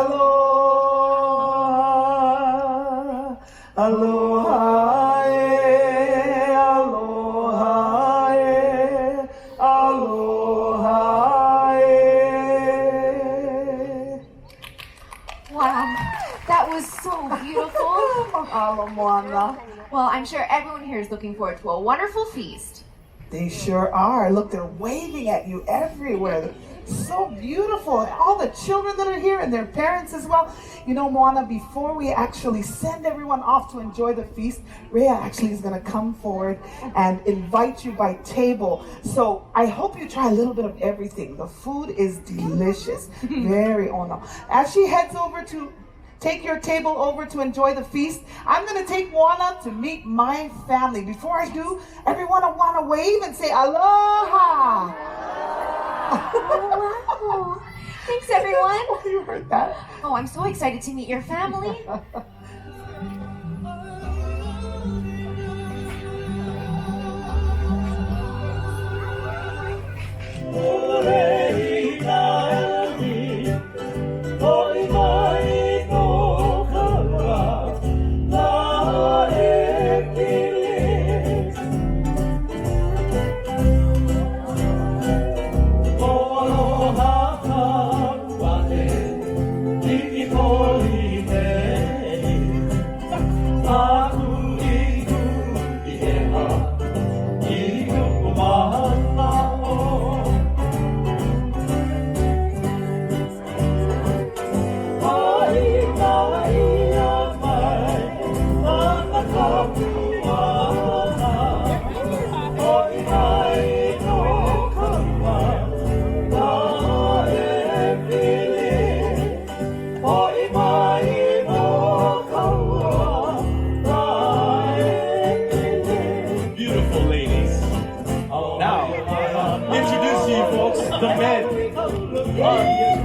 aloha, aloha, aloha, aloha. Wow, that was so beautiful. Mahalo, Moana. Well, I'm sure everyone here is looking forward to a wonderful feast. They sure are. Look, they're waving at you everywhere. So beautiful. And all the children that are here and their parents as well. You know, Moana, before we actually send everyone off to enjoy the feast, Rhea actually is going to come forward and invite you by table. So I hope you try a little bit of everything. The food is delicious. Very ono. As she heads over to take your table over to enjoy the feast, I'm going to take Moana to meet my family. Before I do, everyone want to wave and say aloha. Oh, wow. Thanks, everyone. You heard that? Oh, I'm so excited to meet your family.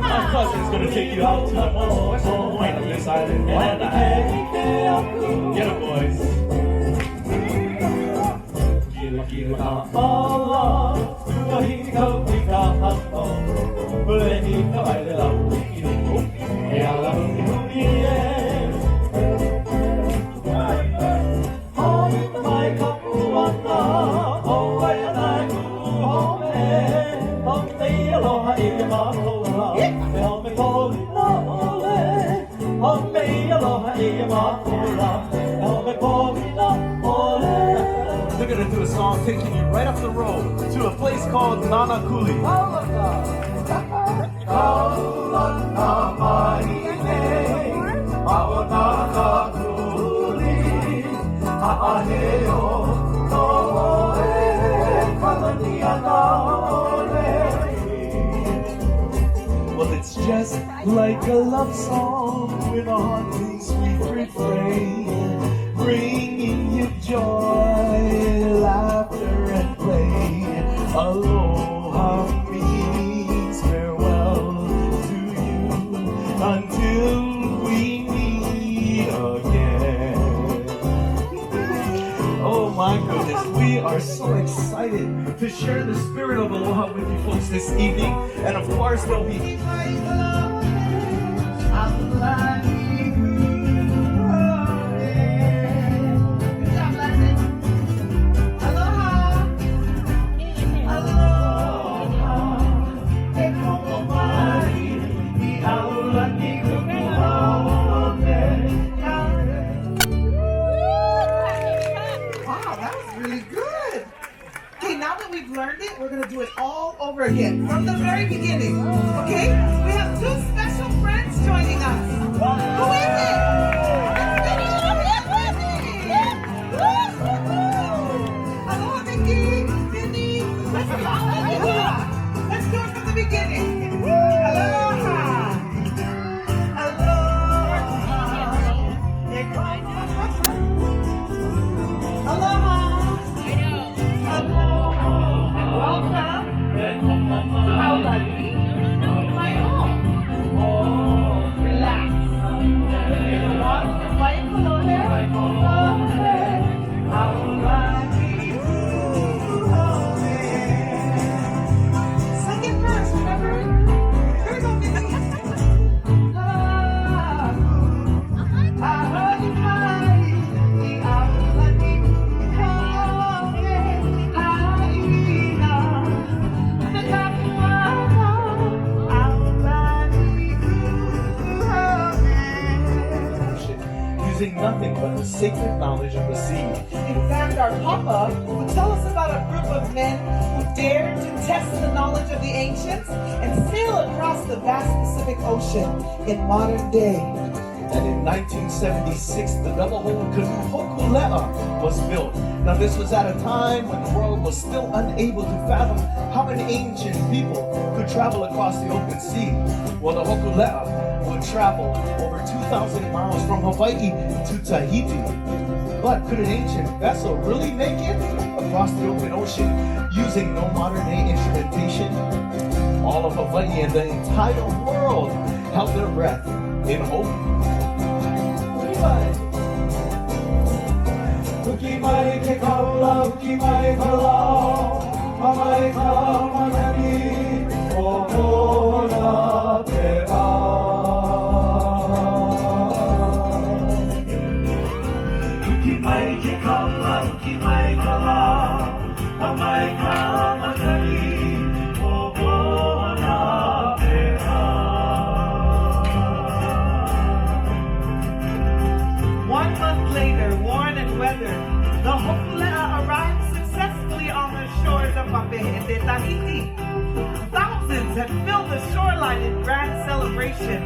My cousin's gonna take you out to the most western point of this island. Get it, boys. We're gonna do a song taking you right up the road to a place called Nanakuli. Well, it's just like a love song with a haunting sweet refrain, bringing you joy, laughter, and play. Aloha means farewell to you until we meet again. Oh my goodness, we are so excited to share the spirit of aloha with you folks this evening. And of course, there'll be learned it, we're going to do it all over again from the very beginning. Okay? We have two special friends joining us. Who is it? Aloha, Mickey. Minnie. Let's do it from the beginning. Aloha. Aloha. Aloha. Welcome to Aulani, my home. using nothing but the sacred knowledge of the sea. In fact, our Papa would tell us about a group of men who dared to test the knowledge of the ancients and sail across the vast Pacific Ocean in modern day. And in 1976, the double-hull canoe Hokulea was built. Now this was at a time when the world was still unable to fathom how many ancient people could travel across the open sea. Well, the Hokulea would travel over 2,000 miles from Hawaii to Tahiti. But could an ancient vessel really make it across the open ocean using no modern-day instrumentation? All of Hawaii and the entire world held their breath in hope. Ukimai ke kaula, ukimai kalau, mamai ka manani, o mona pera. Ukimai ke kaula, ukimai kalau, mamai ka manani, o mona pera. 1 month later, worn and weathered, the Hokulea arrived successfully on the shores of Papehete, Tahiti. Thousands had filled the shoreline in grand celebration.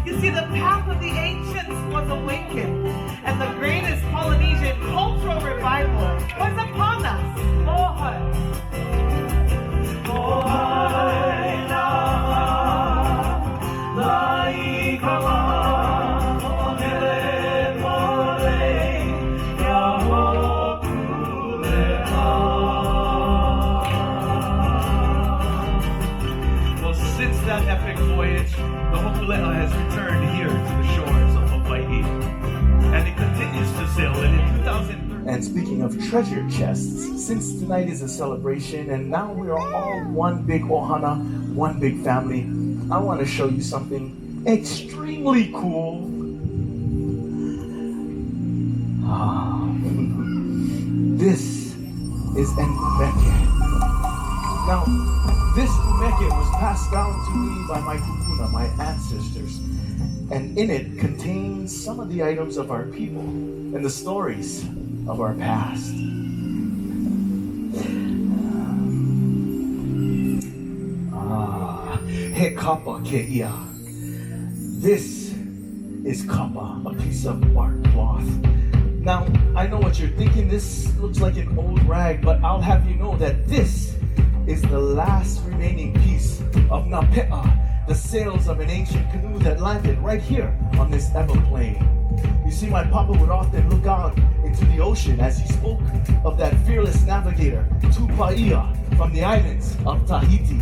You see, the path of the ancients was awakened, and the greatest Polynesian cultural revival was upon us. Mohai. Mohai na lai kawa. Since that epic voyage, the Hokulea has returned here to the shores of Hawaii, and it continues to sail. And in 2003. And speaking of treasure chests, since tonight is a celebration, and now we are all one big ohana, one big family, I want to show you something extremely cool. This is an umeke. Now, this umeke was passed down to me by my kupuna, my ancestors, and in it contains some of the items of our people and the stories of our past. He kapa ke ia. This is kapa, a piece of bark cloth. Now, I know what you're thinking. This looks like an old rag, but I'll have you know that this is the last remaining piece of Napea, the sails of an ancient canoe that landed right here on this everplain. You see, my papa would often look out into the ocean as he spoke of that fearless navigator, Tupaia, from the islands of Tahiti.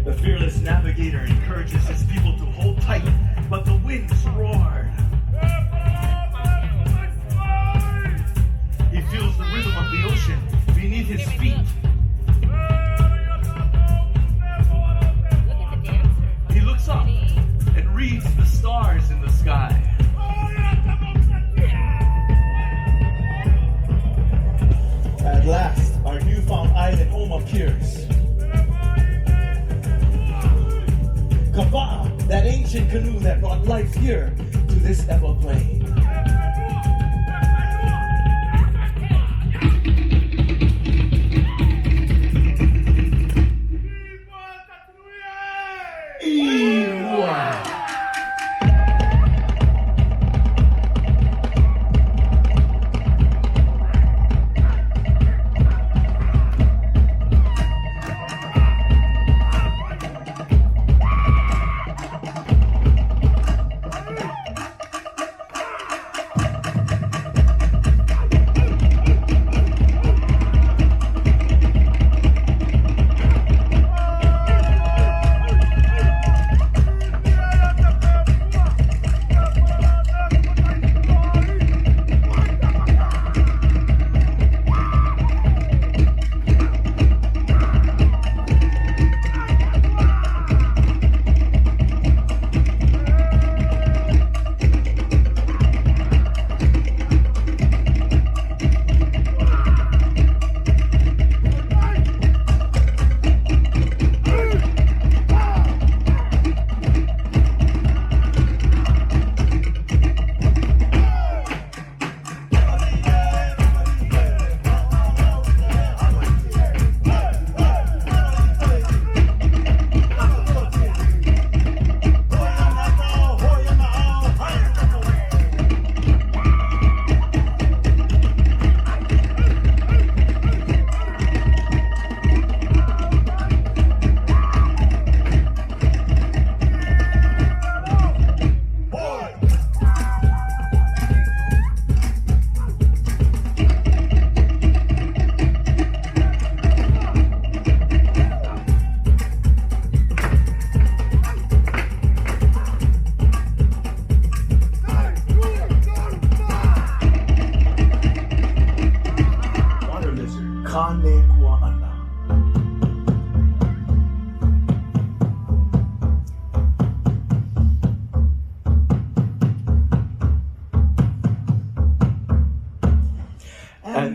The fearless navigator encourages his people to hold tight, but the winds roared. He feels the rhythm of the ocean beneath his feet. He looks up and reads the stars in the sky. At last, our newfound island home appears. Kapa'a, that ancient canoe that brought life here to this everplain.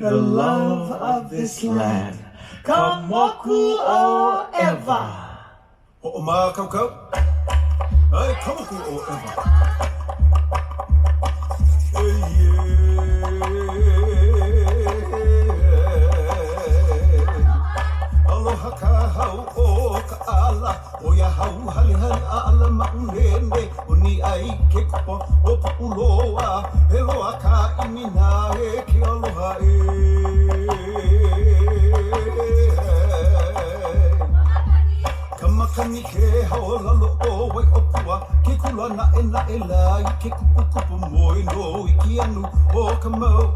the love of this land. Kamoku o Eva. O ma kau kau. Ai kamoku o Eva. Aloha ka hau o ka ala. O ya hau hali hali ala maunene. Uni ai ke kupa o puuloa. He loa ka imina e ke aloha e. Kamakani ke haolalo o wai opua. Ke kula na e lai. Ke kupu kupu moi no i ki anu o ka mau.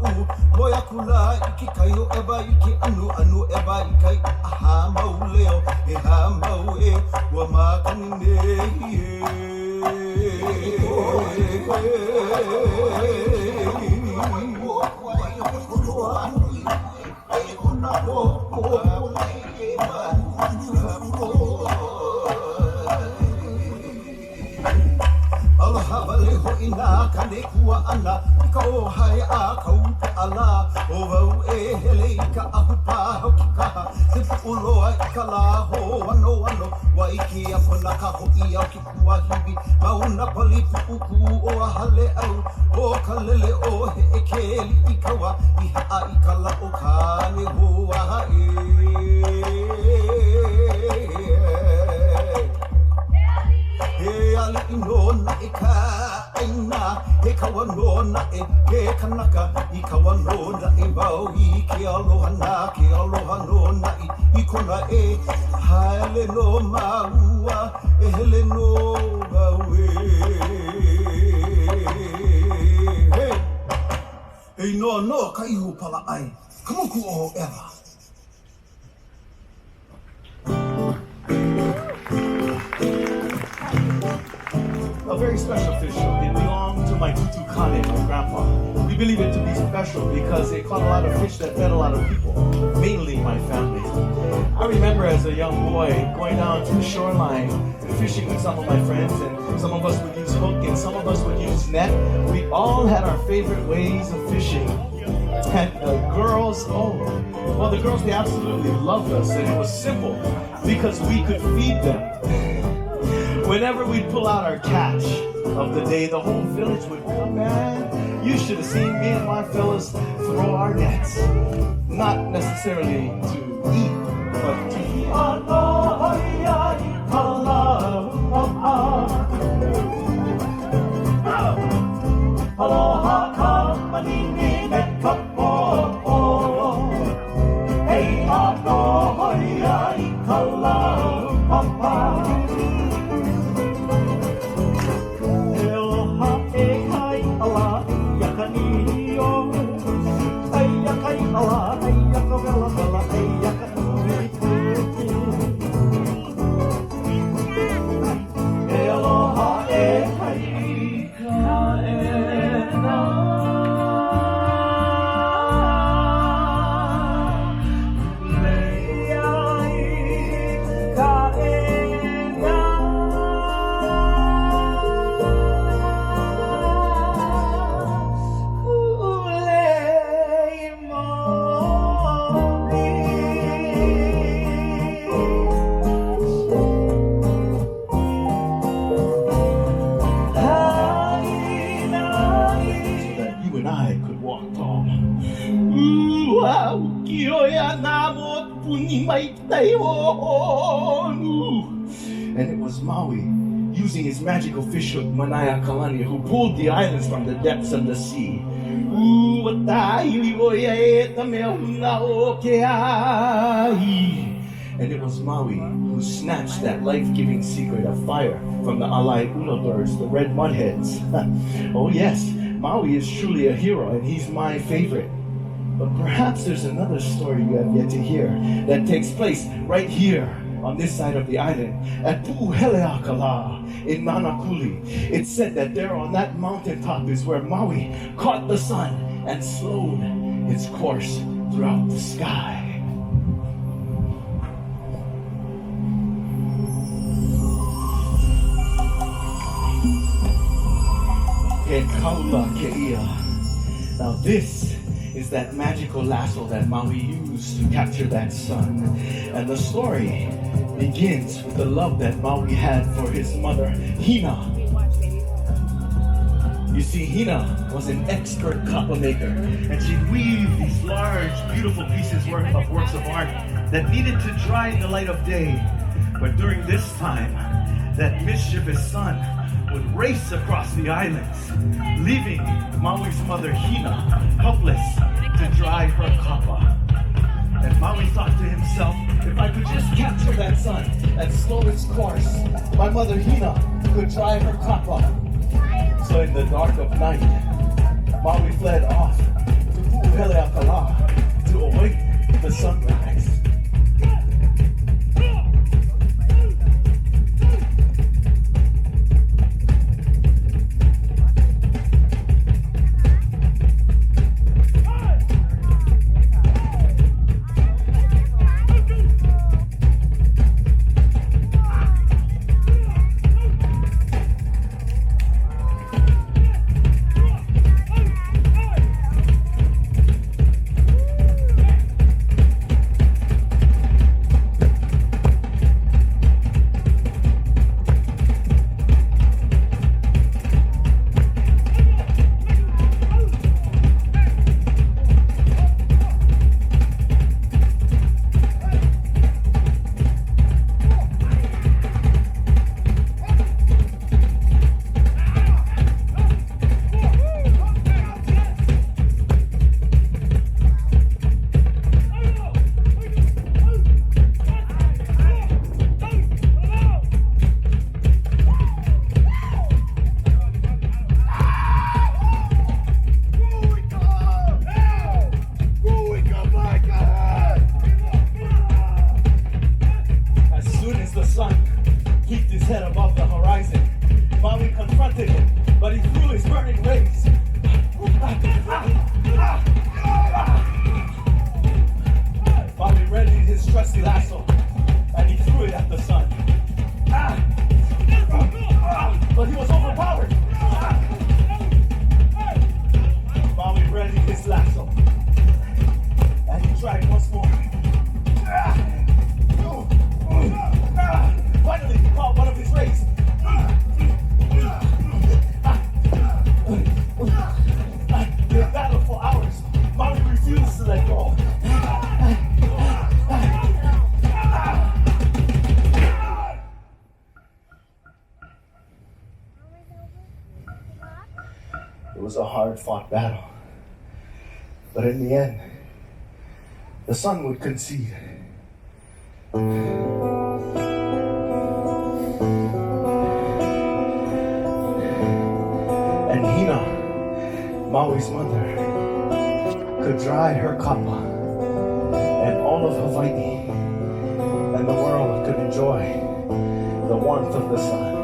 Moi a kula i ki kai o ewa i ki anu anu ewa i kai aha mau leo. E ha mau e wa makani ne Aloha wale ho ina kane kua ana I ka o hae a kaupe ala O wau e hele I ka ahupa hau ki kaha Te puuloa I ka la ho wano wano Wa iki a pona ka ho I au ki kua hiwi Mauna pali puuku o a hale au O ka lele o he e keli I kawa I haa I ka la o kane ho a hae He ali ino na e ka aina He kawa no na e he kanaka I kawa no na e wau I ke aloha na ke aloha no na I kona e haele no maua E hele no wau e Hei noa noa ka ihu pala ai Kamuku o Eva A very special fish hook. It belonged to my tutu kane, my grandpa. We believe it to be special because it caught a lot of fish that fed a lot of people, mainly my family. I remember as a young boy going down to the shoreline and fishing with some of my friends, and some of us would use hook and some of us would use net. We all had our favorite ways of fishing. And the girls, the girls, they absolutely loved us, and it was simple because we could feed them. Whenever we'd pull out our catch of the day, the whole village would come, man. You should have seen me and my fellas throw our nets. Not necessarily to eat, but to eat. Aloha ka manini me ka po'o. Hey, aloha ia I ka lau papa. And it was Maui, using his magical fish hook, Manaya Kalani, who pulled the islands from the depths of the sea. And it was Maui who snatched that life-giving secret of fire from the Alai Ula birds, the red mudheads. Oh yes, Maui is truly a hero, and he's my favorite. But perhaps there's another story you have yet to hear that takes place right here on this side of the island at Pu'uheleakala in Manakuli. It's said that there on that mountaintop is where Maui caught the sun and slowed its course throughout the sky. He kaula keia. Now this is that magical lasso that Maui used to capture that sun. And the story begins with the love that Maui had for his mother, Hina. You see, Hina was an expert copper maker, and she'd weave these large, beautiful pieces of works of art that needed to dry in the light of day. But during this time, that mischievous sun would race across the islands, leaving Maui's mother, Hina, helpless to dry her copper. And Maui thought to himself, if I could just capture that sun and slow its course, my mother, Hina, could dry her copper. So in the dark of night, Maui fled off to Pu'uheleakala to await the sunrise. It was a hard-fought battle. But in the end, the sun would concede. And Hina, Maui's mother, could dry her kapa and all of Hawaii, and the world could enjoy the warmth of the sun.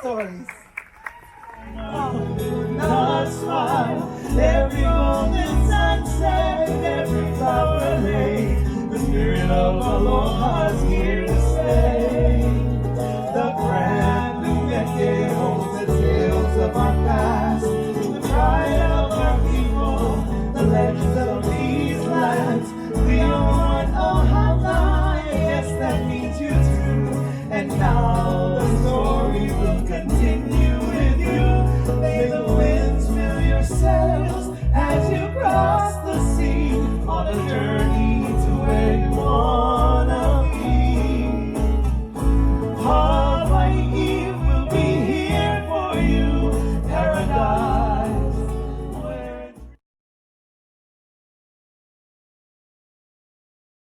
Stories. Every golden sunset, every flower laid, the spirit of aloha's here to stay. The brand new decade holds the tales of our past, the pride of our people, and now